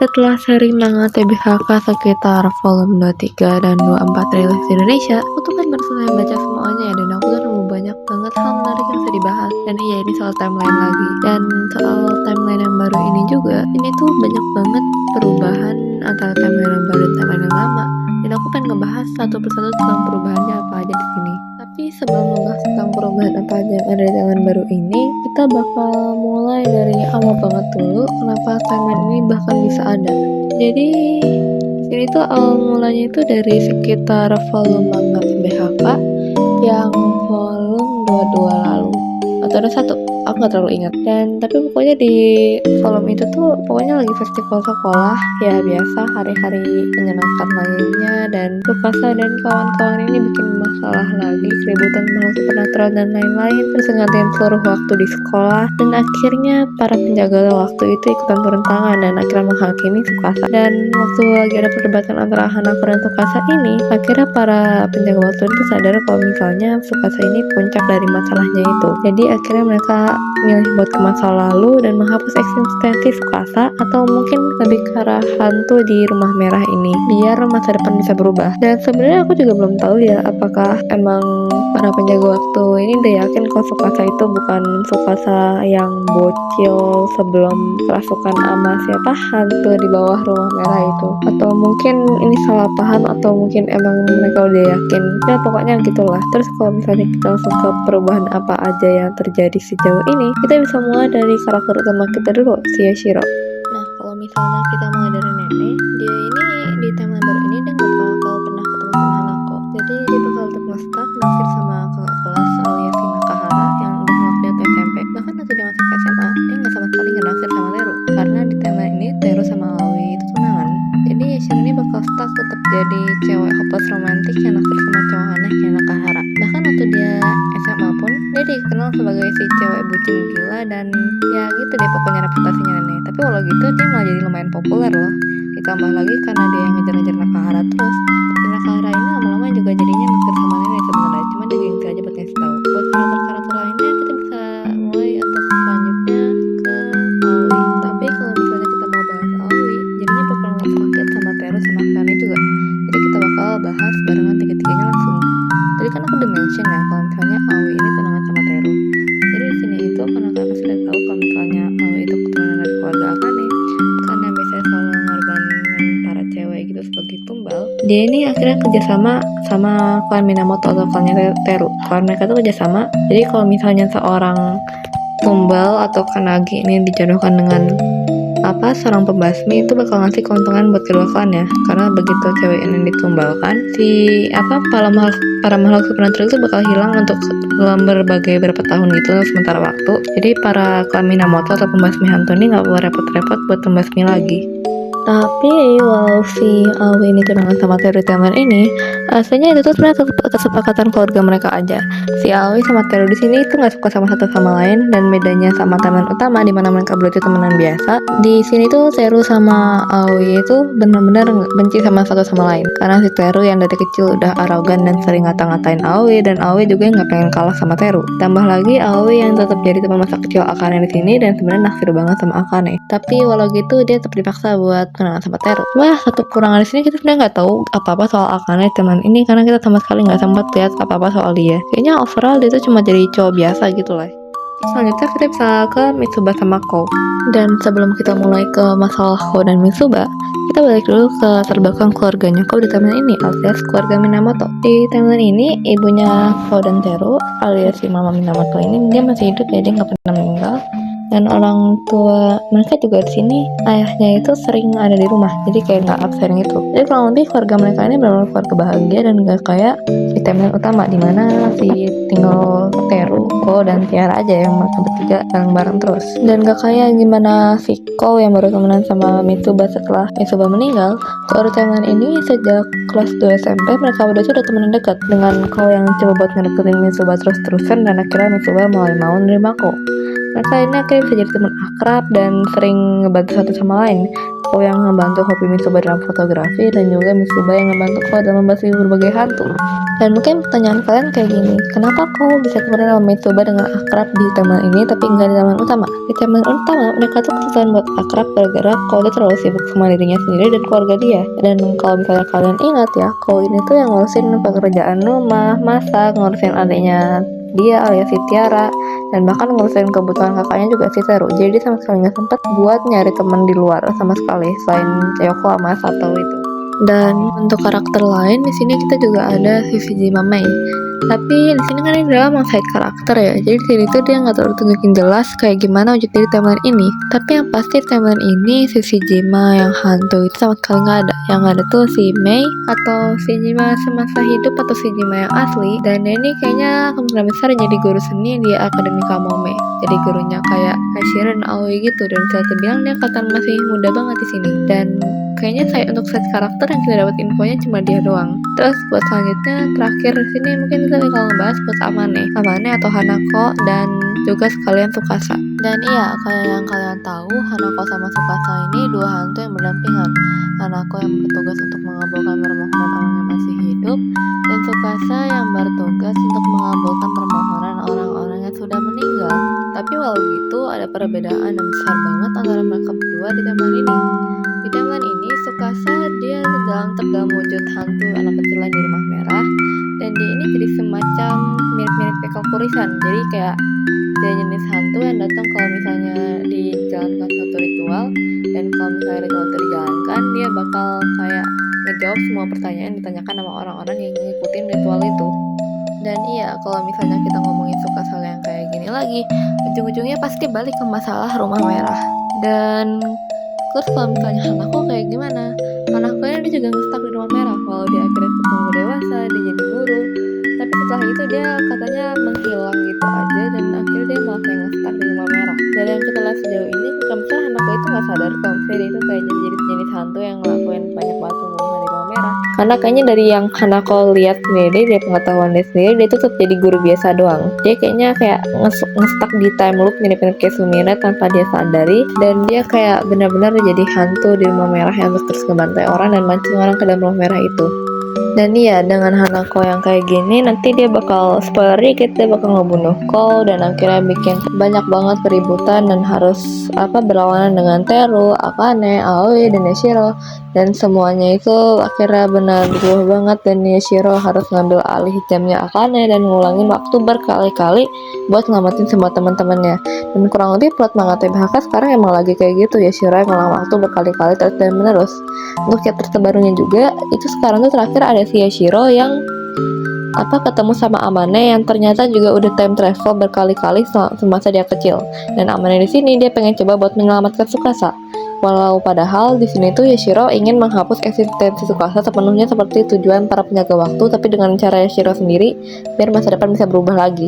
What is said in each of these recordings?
Setelah seri manga TBHK sekitar volume 23 dan 24 rilis di Indonesia, aku tuh kan baru selesai baca semuanya ya, dan aku tuh nemu banyak banget hal menarik yang bisa dibahas. Dan iya, ini soal timeline lagi. Dan soal timeline yang baru ini juga, ini tuh banyak banget perubahan antara timeline yang baru dan timeline yang lama. Dan aku pengen ngebahas satu persatu tentang perubahannya apa aja di sini. Tapi sebelum ngebahas tentang perubahan apa aja yang ada di timeline baru ini, kita bakal mulai dari awal banget dulu. Kenapa timeline ini bahkan bisa ada? Jadi sini tuh awal mulanya itu dari sekitar volume manga TBHK yang volume 22 lalu, atau ada satu, aku nggak terlalu ingat. Dan tapi pokoknya di volume itu tuh pokoknya lagi festival sekolah ya, biasa hari-hari menyenangkan lainnya. Dan Tsukasa dan kawan-kawan ini bikin masalah lagi, keributan makhluk supernatural dan lain-lain, terus gantiin seluruh waktu di sekolah. Dan akhirnya para penjaga waktu itu ikutan turun tangan dan akhirnya menghakimi Tsukasa. Dan waktu lagi ada perdebatan antara Hanako dan Tsukasa ini, akhirnya para penjaga waktu itu sadar kalau misalnya Tsukasa ini puncak dari masalahnya itu. Jadi akhirnya mereka milih buat ke masa lalu dan menghapus eksistensi Tsukasa, atau mungkin lebih ke arah hantu di rumah merah ini, biar masa depan bisa berubah. Dan sebenarnya aku juga belum tahu ya, apakah emang para penjaga waktu ini udah yakin kalau Tsukasa itu bukan Tsukasa yang bocil sebelum kerasukan ama siapa hantu di bawah rumah merah itu, atau mungkin ini salah paham, atau mungkin emang mereka udah yakin. Ya pokoknya gitulah. Terus kalau misalnya kita langsung ke perubahan apa aja yang terjadi sejauh ini, kita bisa mulai dari karakter utama kita dulu, si Yashiro. Nah, kalau misalnya kita mulai dari nenek, dia ini di timeline baru ini dia nggak bakal pernah ketemu sama Hanako. Jadi dia bakal tetap nge-stuck naksir sama kakak kelas alias si Nakahara yang udah waktu dia SMP. Bahkan waktu dia masuk SMA, dia nggak sama sekali nggak naksir sama Teru, karena di timeline ini Teru sama Aoi itu tunangan. Jadi Yashiro ini bakal stuck tetap jadi cewek hopeless romantis yang naksir sama cowok aneh kayak Nakahara. Bahkan waktu dia SMA pun dia dikenal sebagai si cewek bucin gila, dan ya gitu deh pokoknya reputasinya nenek. Tapi walau gitu dia malah jadi lumayan populer loh. Ditambah lagi karena dia yang ngejar-ngejar Nakahara terus. Si Nakahara ini lama-lama juga jadinya naksir sama nenek sebenarnya, cuma dia gengsi aja buat ngasih tahu. Buat karakter-karakter lainnya kita bisa mulai untuk selanjutnya ke Aoi. Tapi kalau misalnya kita mau bahas Aoi, jadinya bakal nge-paket sama Teru sama Kane juga. Jadi kita bakal bahas barengan tiga-tiganya langsung. Tadi kan aku udah mention ya kalau misalnya Aoi ini tunangan sama Teru. Jadi di sini itu karena kalian sudah tahu kalau misalnya Aoi itu keturunan dari keluarga Akane, karena biasanya selalu mengorbankan para cewek gitu sebagai tumbal. Dia ini akhirnya kerjasama sama klan Minamoto atau klannya Teru. Klan mereka tuh kerjasama. Jadi kalau misalnya seorang tumbal atau kanagi ini dijodohkan dengan seorang pembasmi, itu bakal ngasih keuntungan buat kedua klannya. Karena begitu cewek ini ditumbalkan, para makhluk supernatural itu bakal hilang untuk dalam berbagai berapa tahun gitu sementara waktu. Jadi para klan Minamoto atau pembasmi hantu ini nggak perlu repot-repot buat pembasmi lagi. Tapi walau si Aoi ini tunangan sama Teru di timeline ini, aslinya itu tuh sebenarnya kesepakatan keluarga mereka aja. Si Aoi sama Teru di sini itu nggak suka sama satu sama lain, dan bedanya sama timeline utama di mana mereka berdua itu temenan biasa. Di sini tuh Teru sama Aoi itu benar-benar benci sama satu sama lain, karena si Teru yang dari kecil udah arogan dan sering ngata-ngatain Aoi, dan Aoi juga nggak pengen kalah sama Teru. Tambah lagi Aoi yang tetap jadi teman masa kecil Akane di sini dan sebenarnya naksir banget sama Akane. Tapi walau gitu dia tetap dipaksa buat tunangan sama Teru. Wah, satu kekurangan di sini kita sebenarnya nggak tahu apa-apa soal Akane teman ini, karena kita sama sekali nggak sempat lihat apa-apa soal dia. Kayaknya overall dia tuh cuma jadi cowok biasa gitu lah. Selanjutnya kita bisa ke Mitsuba sama Kou. Dan sebelum kita mulai ke masalah Kou dan Mitsuba, kita balik dulu ke terbelakang keluarganya Kou di timeline ini, alias keluarga Minamoto. Di timeline ini ibunya Kou dan Teru alias si mama Minamoto ini dia masih hidup, jadi nggak pernah meninggal. Dan orang tua mereka juga di sini ayahnya itu sering ada di rumah, jadi kayak nggak absen gitu. Jadi kurang lebih keluarga mereka ini benar-benar keluarga bahagia dan nggak kayak di timeline utama di mana si tinggal Teru, Kou dan Tiara aja yang mereka bertiga bareng-bareng terus. Dan nggak kayak gimana si Kou yang baru temenan sama Mitsuba setelah Mitsuba meninggal. Kalau di timeline ini sejak kelas 2 SMP mereka berdua tuh udah temenan dekat, dengan Kou yang coba buat ngedeketin Mitsuba terus-terusan, dan akhirnya Mitsuba mulai mau nerima Kou. Mereka ini akhirnya bisa jadi teman akrab dan sering ngebantu satu sama lain. Ko yang ngebantu hobi Mitsuba dalam fotografi dan juga Mitsuba yang ngebantu Ko dalam membahas berbagai hantu. Dan mungkin pertanyaan kalian kayak gini, kenapa Ko bisa temenan sama Mitsuba dengan akrab di taman ini tapi enggak di taman utama? Di taman utama mereka tuh kesusahan buat akrab gara-gara Ko dia terlalu sibuk sama dirinya sendiri dan keluarga dia. Dan kalau misalnya kalian ingat ya, Ko ini tuh yang ngurusin pekerjaan rumah, masak, ngurusin adiknya dia alias si Tiara, dan bahkan ngurusin kebutuhan kakaknya juga si Teru. Jadi sama sekali nggak sempet buat nyari teman di luar sama sekali selain Yoko sama Sato itu. Dan untuk karakter lain di sini kita juga ada si Fujima Mei. Tapi di sini kan ini drama side karakter ya. Jadi di sini tuh dia nggak terlalu tunjukin jelas kayak gimana wujud dari timeline ini. Tapi yang pasti timeline ini si Fujima yang hantu itu sama sekali nggak ada. Yang ada tuh si Mei atau Fujima semasa hidup atau Fujima yang asli. Dan dia ini kayaknya kemungkinan besar jadi guru seni di Akademi Kamome. Jadi gurunya kayak Hashira dan Aoi gitu. Dan bisa terbilang dia kelihatan masih muda banget di sini. Dan kayaknya saya untuk set karakter yang kita dapat infonya cuma dia doang. Terus buat selanjutnya terakhir di sini mungkin kita bakal ngebahas buat Amane atau Hanako dan juga sekalian Tsukasa. Dan iya, kayak yang kalian tahu, Hanako sama Tsukasa ini dua hantu yang berdampingan. Hanako yang bertugas untuk mengabulkan permohonan orang yang masih hidup, dan Tsukasa yang bertugas untuk mengabulkan permohonan orang-orang yang sudah meninggal. Tapi walau gitu, ada perbedaan yang besar banget antara mereka berdua di timeline ini. Di timeline ini, Tsukasa dia dalam wujud hantu anak kecil di rumah merah, dan dia ini jadi semacam mirip-mirip Pekka Kurisan. Jadi kayak dia jenis hantu yang datang kalau misalnya dijalankan suatu ritual, dan kalau misalnya ritual itu dijalankan, dia bakal kayak ngejawab semua pertanyaan yang ditanyakan sama orang-orang yang ngikutin ritual itu. Dan iya, kalau misalnya kita ngomongin Tsukasa yang kayak gini lagi, ujung-ujungnya pasti balik ke masalah rumah merah. Dan terus kalau misalnya Hanako kayak gimana? Hanako ini dia juga nge-stuck di rumah merah. Walau dia akhirnya ketemu dewasa, dia jadi guru, tapi setelah itu dia katanya menghilang gitu aja, dan akhirnya dia malah kayak nge-stuck di rumah merah. Dari yang kita lihat sejauh ini, bukan misalnya Hanako itu gak sadar kalau misalnya dia itu kayak jadi jenis hantu yang ngelakuin banyak banget pembunuhan di rumah merah. Karena kayaknya dari yang Hanako lihat sendiri, dari pengetahuan dia sendiri, dia itu tetap jadi guru biasa doang. Dia kayaknya kayak nge-stuck di time loop mirip-mirip kayak Sumire tanpa dia sadari, dan dia kayak benar-benar jadi hantu di rumah merah yang terus ngebantai orang dan mancing orang ke dalam rumah merah itu. Dan iya, dengan Hanako yang kayak gini, nanti dia bakal, spoiler dikit, dia bakal ngebunuh Ko dan akhirnya bikin banyak banget keributan dan harus berlawanan dengan Teru, Akane, Aoi, dan Yashiro. Dan semuanya itu akhirnya benar berubah banget, dan Yashiro harus ngambil alih jamnya Akane dan ngulangin waktu berkali-kali buat ngelamatin semua teman-temannya. Dan kurang lebih plot manga TBHK sekarang emang lagi kayak gitu, Yashiro yang ngulang waktu berkali-kali terus dan menerus. Untuk chapter terbarunya juga, itu sekarang tuh terakhir ada si Yashiro yang ketemu sama Amane yang ternyata juga udah time travel berkali-kali semasa dia kecil. Dan Amane di sini dia pengen coba buat menyelamatkan Tsukasa. Walau padahal di sini tuh Yashiro ingin menghapus eksistensi Tsukasa sepenuhnya seperti tujuan para penjaga waktu, tapi dengan cara Yashiro sendiri biar masa depan bisa berubah lagi.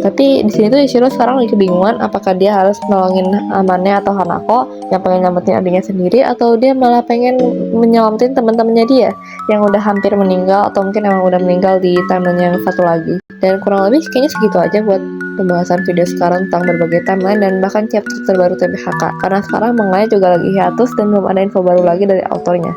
Tapi di sini tuh Yashiro sekarang lagi kebingungan apakah dia harus nolongin Amane atau Hanako yang pengen nyelamatin adiknya sendiri, atau dia malah pengen menyelamatin teman-temannya dia yang udah hampir meninggal atau mungkin emang udah meninggal di timeline yang satu lagi. Dan kurang lebih kayaknya segitu aja buat pembahasan video sekarang tentang berbagai timeline dan bahkan chapter terbaru TBHK, karena sekarang manganya juga lagi hiatus dan belum ada info baru lagi dari autornya.